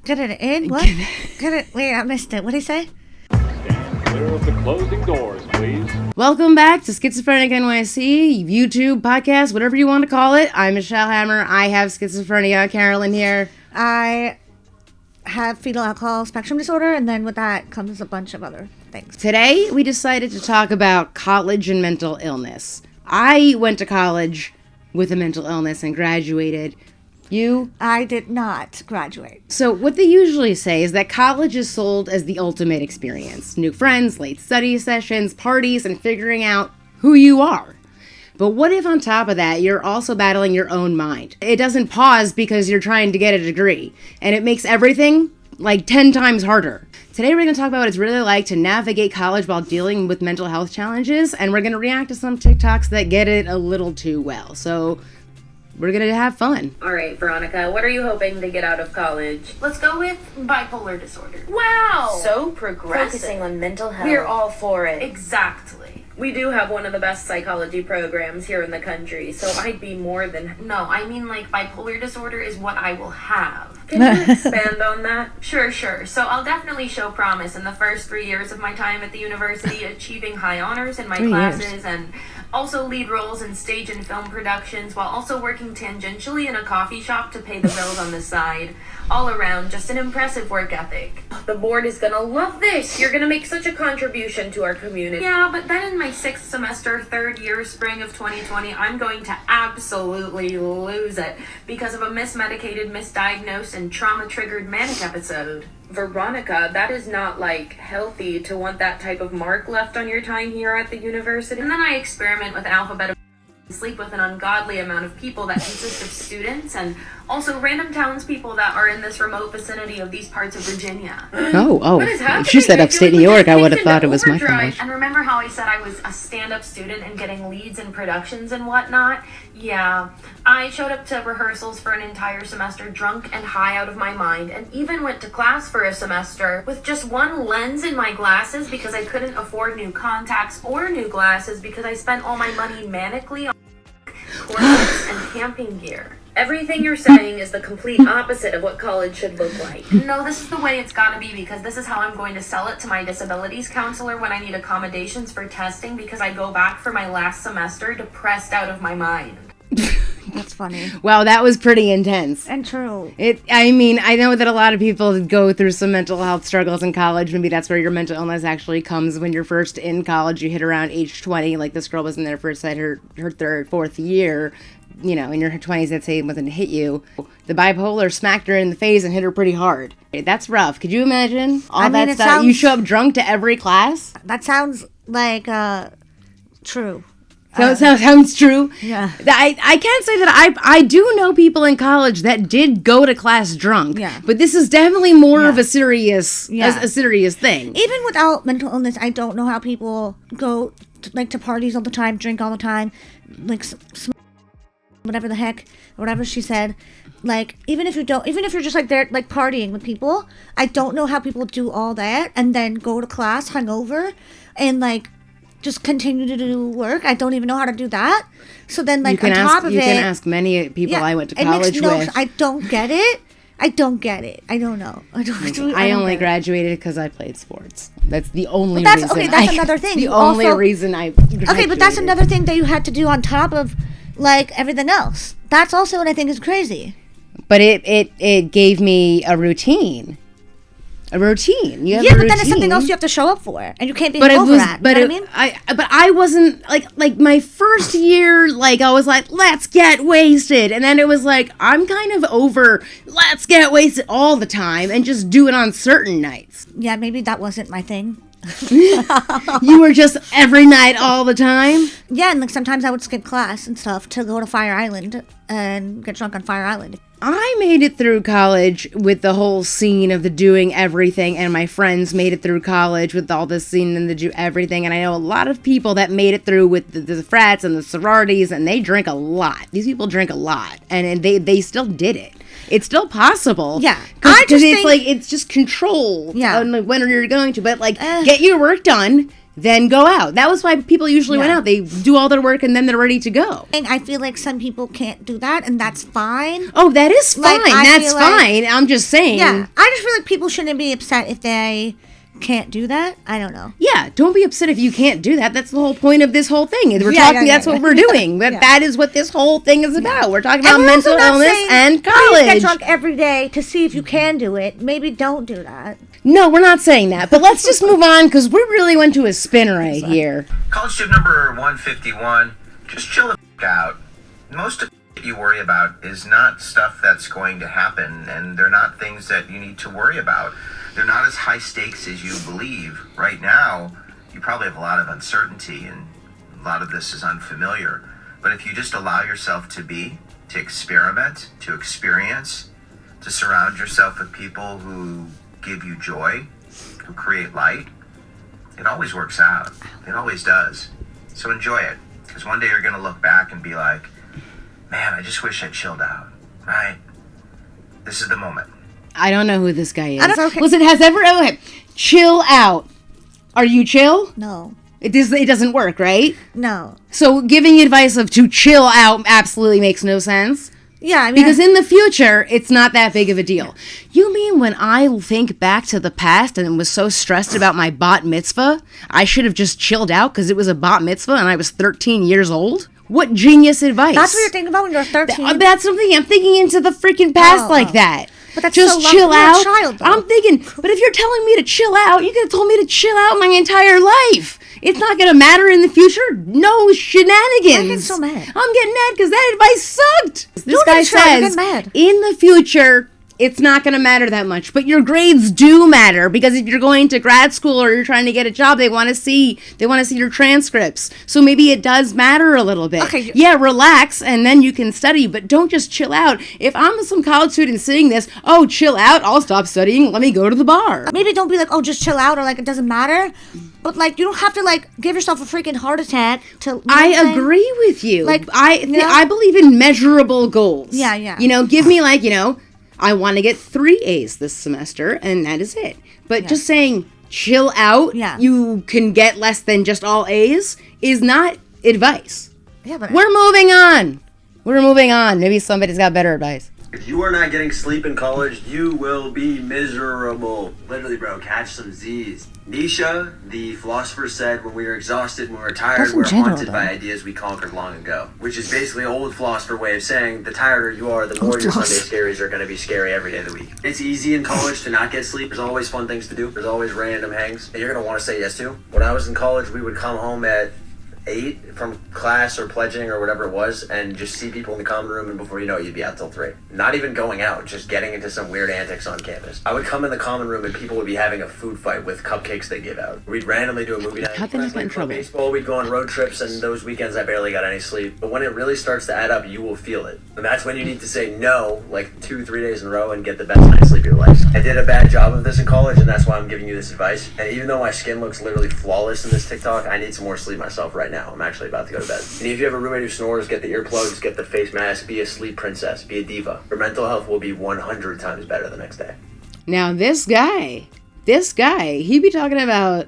Get it in? What? Get it. Wait, I missed it. What did he say? Stand clear of the closing doors, please. Welcome back to Schizophrenic NYC, YouTube, podcast, whatever you want to call it. I'm Michelle Hammer. I have schizophrenia. Carolyn here. I have fetal alcohol spectrum disorder, and then with that comes a bunch of other things. Today, we decided to talk about college and mental illness. I went to college with a mental illness and graduated. You? I did not graduate. So what they usually say is that college is sold as the ultimate experience. New friends, late study sessions, parties, and figuring out who you are. But what if on top of that, you're also battling your own mind? It doesn't pause because you're trying to get a degree, and it makes everything like 10 times harder. Today we're going to talk about what it's really like to navigate college while dealing with mental health challenges, and we're going to react to some TikToks that get it a little too well. So we're going to have fun. All right, Veronica, what are you hoping to get out of college? Let's go with bipolar disorder. Wow! So progressive. Focusing on mental health. We're all for it. Exactly. We do have one of the best psychology programs here in the country, so I'd be more than... No, I mean like bipolar disorder is what I will have. Can you expand on that? Sure. So I'll definitely show promise in the first 3 years of my time at the university, achieving high honors in my 3 classes years. and also lead roles in stage and film productions while also working tangentially in a coffee shop to pay the bills on the side. All around, just an impressive work ethic. The board is gonna love this. You're gonna make such a contribution to our community. Yeah, but then in my 6th semester, 3rd year, spring of 2020, I'm going to absolutely lose it because of a mismedicated, misdiagnosed, and trauma-triggered manic episode. Veronica, that is not, healthy to want that type of mark left on your time here at the university. And then I experiment with alphabet and sleep with an ungodly amount of people that consist of students and also random townspeople that are in this remote vicinity of these parts of Virginia. Oh. What is happening? If she said I upstate feel New like York, I we're would have kicked thought it into was my overdrive. college. And remember how I said I was a stand-up student and getting leads in productions and whatnot? Yeah, I showed up to rehearsals for an entire semester drunk and high out of my mind, and even went to class for a semester with just one lens in my glasses because I couldn't afford new contacts or new glasses because I spent all my money manically on corsets and camping gear. Everything you're saying is the complete opposite of what college should look like. No, this is the way it's gotta be because this is how I'm going to sell it to my disabilities counselor when I need accommodations for testing because I go back for my last semester depressed out of my mind. That's funny. Wow, that was pretty intense. And true. I know that a lot of people go through some mental health struggles in college. Maybe that's where your mental illness actually comes when you're first in college. You hit around age 20. Like this girl was in there first, her third, fourth year. You know, in your 20s, let's say it wasn't to hit you. The bipolar smacked her in the face and hit her pretty hard. That's rough. Could you imagine all that stuff? You show up drunk to every class? That sounds like true. Sounds true. Yeah. I can't say that I do know people in college that did go to class drunk. Yeah. But this is definitely more of a serious a serious thing. Even without mental illness, I don't know how people go to parties all the time, drink all the time, whatever the heck, whatever she said. Even if you're just there partying with people, I don't know how people do all that and then go to class hungover and just continue to do work. I don't even know how to do that. So then on top of it, you can ask many people I went to college with. I don't get it. I don't know. I only graduated because I played sports. That's the only reason. reason. That's another thing. The only reason I graduated. Okay, but that's another thing that you had to do on top of everything else. That's also what I think is crazy. But it gave me a routine. You have a routine. But then it's something else you have to show up for, and you can't be over that. You know what I mean? But I wasn't like my first year. I was like, let's get wasted, and then it was like I'm kind of over. Let's get wasted all the time, and just do it on certain nights. Yeah, maybe that wasn't my thing. You were just every night all the time? Yeah, and sometimes I would skip class and stuff to go to Fire Island and get drunk on Fire Island. I made it through college with the whole scene of the doing everything, and my friends made it through college with all the scene and the do everything, and I know a lot of people that made it through with the frats and the sororities, and they drink a lot. These people drink a lot, and they still did it. It's still possible. Yeah. Because it's just control. Yeah. On when you're going to. But get your work done. then go out. That was why people usually went Yeah. out. They do all their work and then they're ready to go. And I feel like some people can't do that, and that's fine. Oh, that is fine. Like, I That's feel like- fine. I'm just saying. Yeah, I just feel like people shouldn't be upset if they can't do that. I don't know. Yeah, don't be upset if you can't do that. That's the whole point of this whole thing. We're Yeah, talking, that's what we're doing. But Yeah. that is what this whole thing is about. We're talking about And we're also mental not illness saying, and Please college. get drunk every day to see if you can do it. Maybe don't do that. No, we're not saying that. But let's just move on because we really went to a spin right here. College student number 151, just chill the f*** out. Most of what you worry about is not stuff that's going to happen, and they're not things that you need to worry about. They're not as high stakes as you believe. Right now, you probably have a lot of uncertainty, and a lot of this is unfamiliar. But if you just allow yourself to be, to experiment, to experience, to surround yourself with people who give you joy, who create light, it always works out. It always does. So enjoy it, because one day you're going to look back and be like, man, I just wish I chilled out, right? This is the moment. I don't know who this guy is. That's okay. Listen, okay, chill out. Are you chill? No. It doesn't work, right? No. So giving advice of to chill out absolutely makes no sense. Yeah, I mean, Because in the future, it's not that big of a deal. You mean when I think back to the past and was so stressed about my bat mitzvah, I should have just chilled out because it was a bat mitzvah and I was 13 years old? What genius advice. that's what you're thinking about when you're 13. That's something I'm thinking into the freaking past like that. But that's just so chill lovely. You're a out. child, though. I'm thinking, but if you're telling me to chill out, you could have told me to chill out my entire life. It's not going to matter in the future. No shenanigans. I get so mad. I'm getting mad because that advice sucked. This Don't guy get chill, I get says, mad. in the future, it's not going to matter that much. But your grades do matter because if you're going to grad school or you're trying to get a job, they want to see your transcripts. So maybe it does matter a little bit. Okay. Yeah, relax and then you can study, but don't just chill out. If I'm some college student seeing this, oh, chill out, I'll stop studying, let me go to the bar. Maybe don't be like, oh, just chill out, or like it doesn't matter. But like, you don't have to like give yourself a freaking heart attack to. You know what I'm I saying? agree with you. Like, I believe in measurable goals. Yeah, yeah. Give me I want to get 3 A's this semester, and that is it. But just saying, chill out, Yeah. you can get less than just all A's, is not advice. Yeah, but We're moving on. Maybe somebody's got better advice. If you are not getting sleep in college, you will be miserable. Literally, bro, catch some Z's. Nietzsche, the philosopher, said when we are exhausted, when we're tired, That's in we're general, haunted by though. ideas we conquered long ago. Which is basically an old philosopher way of saying the tireder you are, the more your Sunday scaries are going to be scary every day of the week. It's easy in college to not get sleep. There's always fun things to do. There's always random hangs that you're going to want to say yes to. When I was in college, we would come home at 8 from class or pledging or whatever it was and just see people in the common room, and before you know it, you'd be out till 3. Not even going out, just getting into some weird antics on campus. I would come in the common room and people would be having a food fight with cupcakes they give out. We'd randomly do a movie night. How'd they not get in trouble? Baseball, we'd go on road trips, and those weekends I barely got any sleep. But when it really starts to add up, you will feel it. And that's when you need to say no, like 2-3 days in a row, and get the best night's sleep of your life. I did a bad job of this in college, and that's why I'm giving you this advice. And even though my skin looks literally flawless in this TikTok, I need some more sleep myself right now. I'm actually about to go to bed. And if you have a roommate who snores, get the earplugs, get the face mask, be a sleep princess, be a diva. Your mental health will be 100 times better the next day. Now this guy, he's talking about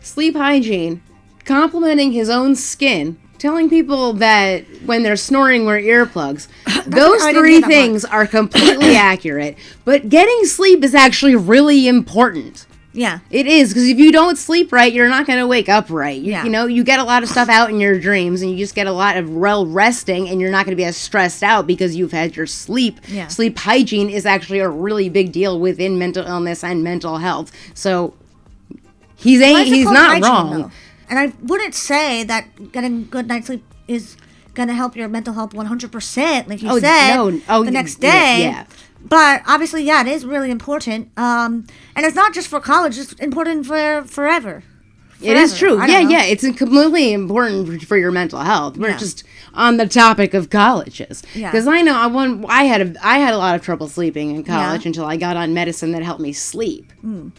sleep hygiene, complimenting his own skin, telling people that when they're snoring wear earplugs. Those I didn't 3 hear that things are completely accurate, but getting sleep is actually really important. yeah. It is, because if you don't sleep right, you're not going to wake up right. Yeah. You get a lot of stuff out in your dreams, and you just get a lot of resting, and you're not going to be as stressed out because you've had your sleep. Yeah. Sleep hygiene is actually a really big deal within mental illness and mental health. So he's Why is it not called hygiene, wrong. though? And I wouldn't say that getting good night's sleep is going to help your mental health 100%, like you said, the next day. Yeah. But obviously, yeah, it is really important. And it's not just for college; it's important for forever. It is true. I don't know. Yeah. It's completely important for your mental health. We're Yeah. just on the topic of colleges. Yeah. Because I know I had a lot of trouble sleeping in college Yeah. until I got on medicine that helped me sleep.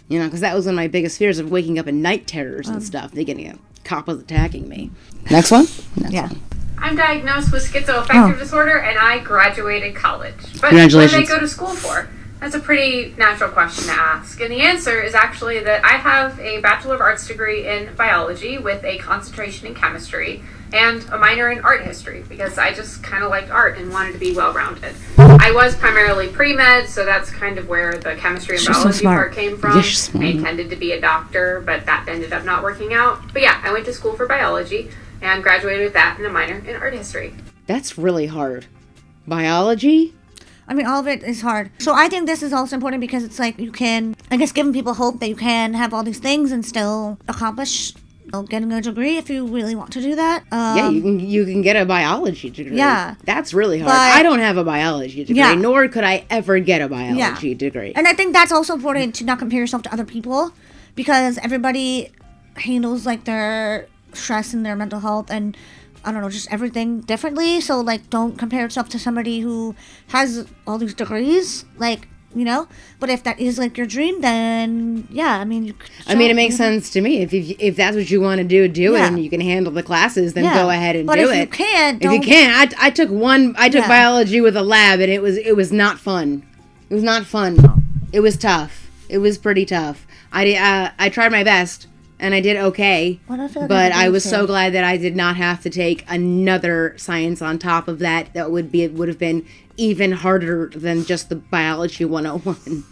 Because that was one of my biggest fears of waking up in night terrors and stuff. Thinking a cop was attacking me. Next one? Yeah. I'm diagnosed with schizoaffective disorder, and I graduated college. But Congratulations. what did I go to school for? That's a pretty natural question to ask. And the answer is actually that I have a Bachelor of Arts degree in biology with a concentration in chemistry and a minor in art history because I just kind of liked art and wanted to be well-rounded. I was primarily pre-med, so that's kind of where the chemistry and biology part came from. I intended to be a doctor, but that ended up not working out. But yeah, I went to school for biology and graduated with that and a minor in art history. That's really hard. Biology? I mean, all of it is hard. So I think this is also important because it's like you can, I guess, giving people hope that you can have all these things and still accomplish getting a degree if you really want to do that. Yeah, you can get a biology degree. Yeah. That's really hard. But I don't have a biology degree, nor could I ever get a biology degree. And I think that's also important to not compare yourself to other people because everybody handles like their stress and their mental health and I don't know, just everything differently. So like don't compare yourself to somebody who has all these degrees, like, you know, but if that is like your dream, then yeah, I mean, it makes sense to me. If that's what you want to do it, and you can handle the classes, then go ahead and do it. But if you can't, I took biology with a lab, and it was not fun. It was not fun. It was tough. It was pretty tough. I tried my best, and I did okay. But I was so glad that I did not have to take another science on top of that. That would have been even harder than just the biology 101.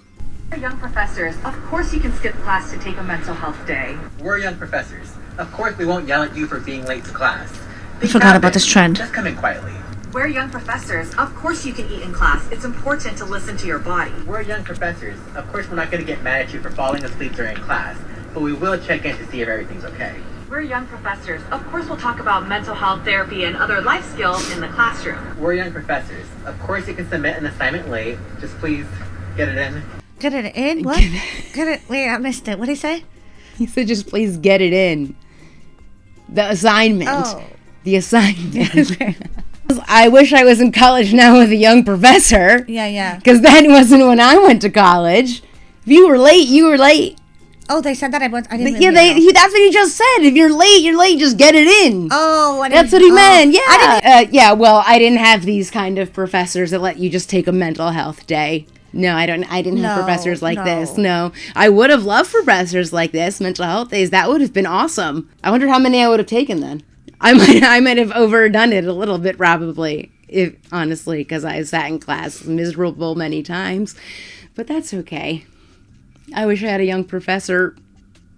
Young professors, of course you can skip class to take a mental health day. We're young professors. Of course we won't yell at you for being late to class. I forgot about this trend. Just come in quietly. We're young professors. Of course you can eat in class. It's important to listen to your body. We're young professors. Of course we're not going to get mad at you for falling asleep during class, but we will check in to see if everything's okay. We're young professors. Of course we'll talk about mental health therapy and other life skills in the classroom. We're young professors. Of course you can submit an assignment late. Just please get it in. Get it in? What? Get it? Wait, I missed it. What did he say? He said just please get it in. The assignment. Oh. The assignment. I wish I was in college now with a young professor. Yeah. Because that wasn't when I went to college. If you were late, you were late. Oh, they said that I didn't. Yeah, that's what he just said. If you're late, you're late. Just get it in. Oh, that's what he meant. Yeah. Well, I didn't have these kind of professors that let you just take a mental health day. No, I didn't have professors like this. No, I would have loved professors like this. Mental health days. That would have been awesome. I wonder how many I would have taken then. I might have overdone it a little bit probably, if honestly, because I sat in class miserable many times. But that's okay. I wish I had a young professor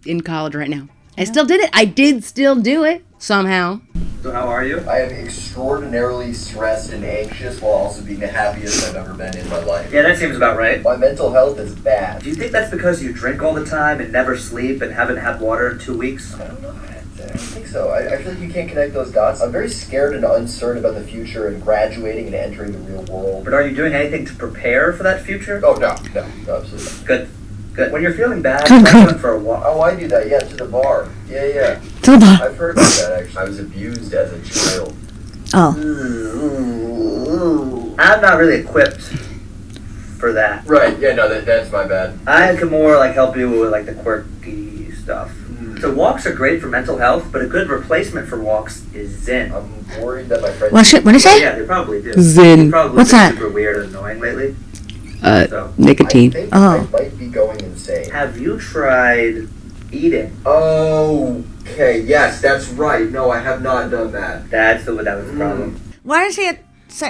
in college right now. I still did it. I did still do it somehow. So how are you? I am extraordinarily stressed and anxious while also being the happiest I've ever been in my life. Yeah, that seems about right. My mental health is bad. Do you think that's because you drink all the time and never sleep and haven't had water in 2 weeks? I don't know. I don't think so. I feel like you can't connect those dots. I'm very scared and uncertain about the future and graduating and entering the real world. But are you doing anything to prepare for that future? Oh, no, absolutely not. Good. When you're feeling bad, try going for a walk. Oh, I do that, to the bar. Yeah. To the bar. I've heard about that, actually. I was abused as a child. Oh. I'm not really equipped for that. Right, yeah, no, that's my bad. I can more, help you with, the quirky stuff. So walks are great for mental health, but a good replacement for walks is Zen. I'm worried that my friends... What did he say? Yeah, they probably do. Zen. What's that? Super weird and annoying lately. Nicotine. I think I might be going insane. Have you tried eating? Okay, yes, that's right. No, I have not done that. That was the problem. Why is he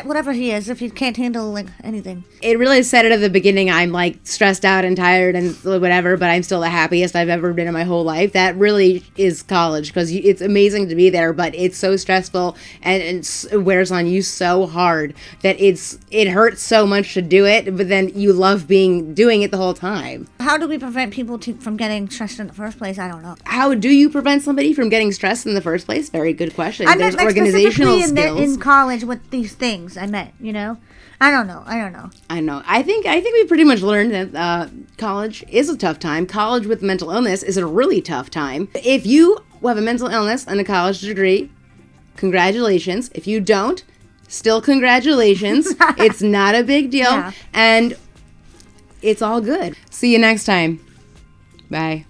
whatever he is if he can't handle anything? It really said it at the beginning. I'm stressed out and tired and whatever, but I'm still the happiest I've ever been in my whole life. That really is college because it's amazing to be there, but it's so stressful and it wears on you so hard that it hurts so much to do it, but then you love doing it the whole time. How do we prevent people from getting stressed in the first place? I don't know. How do you prevent somebody from getting stressed in the first place? Very good question. I meant organizational skills in college with these things. I meant, I don't know. I know. I think we pretty much learned that college is a tough time. College with mental illness is a really tough time. If you have a mental illness and a college degree, congratulations. If you don't, still congratulations. It's not a big deal. Yeah. And it's all good. See you next time. Bye.